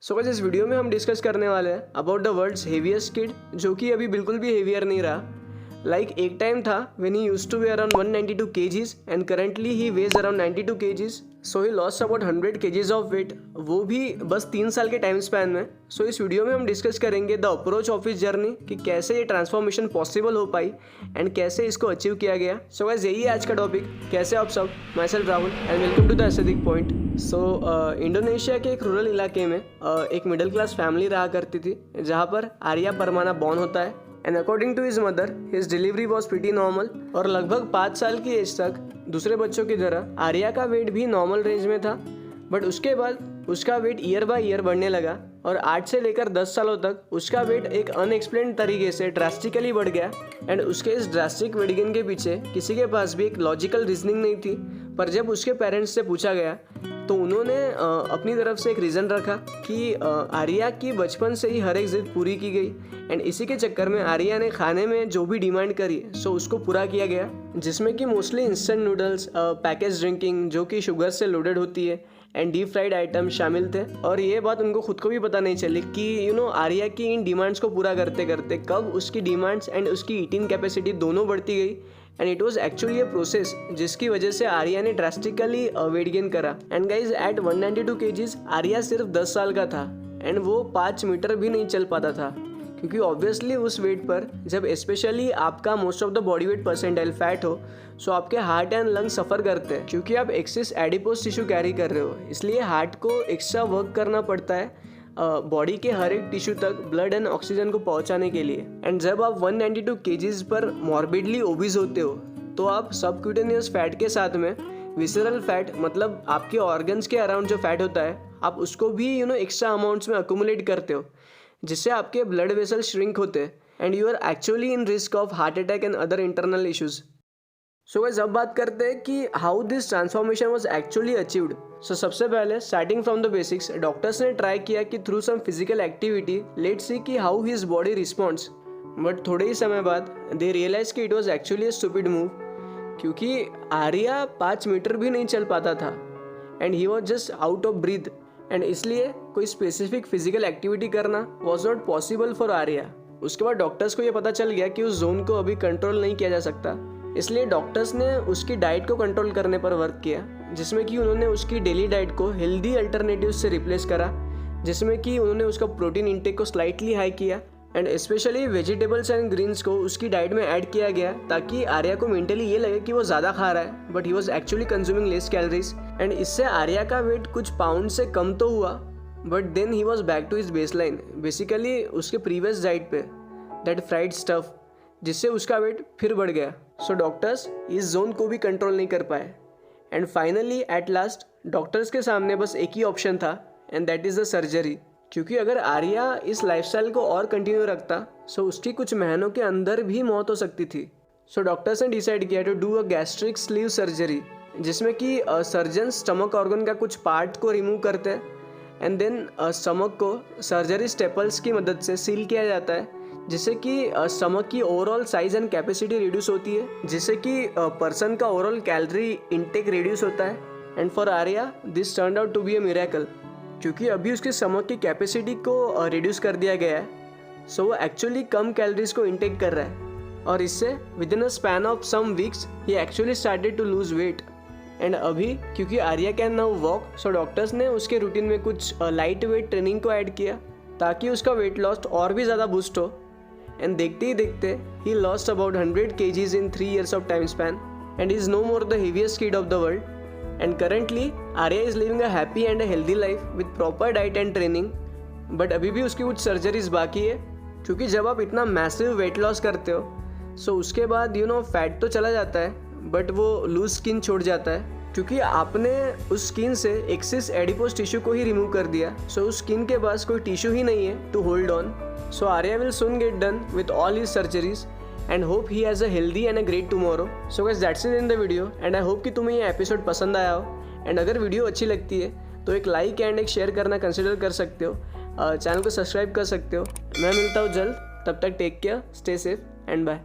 So guys इस video में हम डिस्कस करने वाले हैं about the world's heaviest kid, जो कि अभी बिल्कुल भी हेवियर नहीं रहा। एक टाइम था when he used to be around 192 kgs and currently he weighs around 92 kgs। So he lost about 100 kgs of weight, वो भी बस 3 साल के टाइम स्पैन में। सो इस वीडियो में हम डिस्कस करेंगे the approach of his journey, कि कैसे ये ट्रांसफॉर्मेशन पॉसिबल हो पाई एंड कैसे इसको अचीव किया गया। सो गाइस यही है आज का टॉपिक। कैसे आप सब, myself Rahul and welcome to the aesthetic point. So Indonesia के एक रूरल इलाके में एक मिडिल क्लास फैमिली रहा करती थी, जहाँ पर आर्या परमाना बॉर्न होता है। And according to his mother his delivery was pretty normal, और लगभग 5 साल की एज तक दूसरे बच्चों की तरह आर्या का वेट भी नॉर्मल रेंज में था। बट उसके बाद उसका वेट ईयर बाय ईयर बढ़ने लगा, और 8 से लेकर 10 सालों तक उसका वेट एक अनएक्सप्लेन तरीके से ड्रास्टिकली बढ़ गया। एंड उसके इस ड्रास्टिक वेट गेन के पीछे किसी के पास भी एक लॉजिकल रीजनिंग नहीं थी। पर जब उसके पेरेंट्स से पूछा गया तो उन्होंने अपनी तरफ से एक रीज़न रखा कि आर्या की बचपन से ही हर एक जिद पूरी की गई, एंड इसी के चक्कर में आर्या ने खाने में जो भी डिमांड करी सो उसको पूरा किया गया, जिसमें कि mostly instant noodles, package drinking जो कि शुगर से लोडेड होती है, एंड डीप फ्राइड आइटम शामिल थे। और ये बात उनको खुद को भी पता नहीं चली कि आर्या की इन डिमांड्स को पूरा करते करते कब उसकी डिमांड्स एंड उसकी ईटिंग कैपेसिटी दोनों बढ़ती गई। And it was actually a process जिसकी वजह से आर्या ने ड्रास्टिकली वेट गेन करा। And guys at 192 kgs Arya सिर्फ 10 साल का था, एंड वो 5 मीटर भी नहीं चल पाता था, क्योंकि ऑब्वियसली उस वेट पर जब स्पेशली आपका most of the body weight percentile fat हो, सो आपके हार्ट एंड लंग सफ़र करते हैं, क्योंकि आप एक्सेस एडिपोज टिश्यू कैरी कर रहे हो। इसलिए हार्ट को एक्स्ट्रा वर्क करना पड़ता है बॉडी के हर एक टिश्यू तक ब्लड एंड ऑक्सीजन को पहुंचाने के लिए। एंड जब आप 192 kgs पर मॉर्बिडली ओबीज होते हो, तो आप सबक्यूटेनियस फैट के साथ में विसरल फैट, मतलब आपके ऑर्गन्स के अराउंड जो फैट होता है, आप उसको भी एक्स्ट्रा अमाउंट्स में अक्यूमुलेट करते हो, जिससे आपके ब्लड वेसल श्रिंक होते हैं, and you are actually in risk of heart attack and other internal issues. So guys अब बात करते हैं कि how this transformation was actually achieved. So सबसे पहले starting from the basics, doctors ने ट्राई किया कि through some physical activity let's see कि how his body responds. But थोड़े ही समय बाद दे रियलाइज कि it was actually a stupid move, क्योंकि आर्या 5 मीटर भी नहीं चल पाता था, and he was just out of breath. And इसलिए कोई स्पेसिफिक फिजिकल एक्टिविटी करना was not possible for Arya. उसके बाद डॉक्टर्स को यह पता चल गया कि उस जोन को अभी कंट्रोल नहीं किया जा सकता, इसलिए डॉक्टर्स ने उसकी डाइट को कंट्रोल करने पर वर्क किया, जिसमें कि उन्होंने उसकी डेली डाइट को हेल्दी अल्टरनेटिव्स से रिप्लेस करा, जिसमें कि उन्होंने उसका प्रोटीन इंटेक को स्लाइटली हाई किया, and specially vegetables and greens को उसकी डाइट में ऐड किया गया, ताकि आर्या को मेंटली ये लगे कि वो ज़्यादा खा रहा है, but he was actually consuming less calories. And इससे आर्या का वेट कुछ पाउंड से कम तो हुआ, but then he was back to his baseline, basically उसके प्रीवियस डाइट पे, दैट फ्राइड स्टफ, जिससे उसका वेट फिर बढ़ गया। सो डॉक्टर्स इस जोन को भी कंट्रोल नहीं कर पाए, and finally at last doctors के सामने बस एक ही ऑप्शन था, and that is the surgery. क्योंकि अगर आर्या इस लाइफस्टाइल को और कंटिन्यू रखता, सो उसकी कुछ महीनों के अंदर भी मौत हो सकती थी। सो डॉक्टर्स ने डिसाइड किया to do a gastric sleeve surgery, जिसमें कि सर्जन स्टमक ऑर्गन का कुछ पार्ट को रिमूव करते हैं, एंड देन स्टमक को सर्जरी स्टेपल्स की मदद से सील किया जाता है, जिससे कि स्टमक की overall size and capacity reduce होती है, जिससे कि पर्सन का ओवरऑल कैलोरी इंटेक रिड्यूस होता है। And for Arya this turned out to be a miracle, क्योंकि अभी उसके स्टमक की कैपेसिटी को रिड्यूस कर दिया गया है, सो वो एक्चुअली कम कैलोरीज को इंटेक कर रहा है, और इससे within a span of some weeks he actually started to lose weight. And अभी क्योंकि Arya can now walk, so doctors ने उसके रूटीन में कुछ लाइट वेट ट्रेनिंग को ऐड किया, ताकि उसका वेट लॉस और भी ज़्यादा बूस्ट हो। एंड देखते ही देखते ही lost about 100 kgs in 3 years of time span, and is no more the heaviest kid of the world. And currently Arya is living a happy and a healthy life with proper diet and training. But अभी भी उसकी कुछ surgeries बाकी है, क्योंकि जब आप इतना मैसिव वेट लॉस करते हो, सो उसके बाद फैट तो चला जाता है, बट वो लूज स्किन छोड़ जाता है, क्योंकि आपने उस स्किन से एक्सेस एडिपोज टिश्यू को ही रिमूव कर दिया। सो उस स्किन के पास कोई टिश्यू ही नहीं है to hold on. So Arya will soon get done with all his surgeries and hope he has a healthy and a great tomorrow. So guys that's it in the video, and I hope कि तुम्हें ये episode पसंद आया हो, and अगर video अच्छी लगती है तो एक लाइक एंड एक शेयर करना कंसिडर कर सकते हो, चैनल को सब्सक्राइब कर सकते हो। मैं मिलता हूँ जल्द, तब तक take care, stay safe and bye.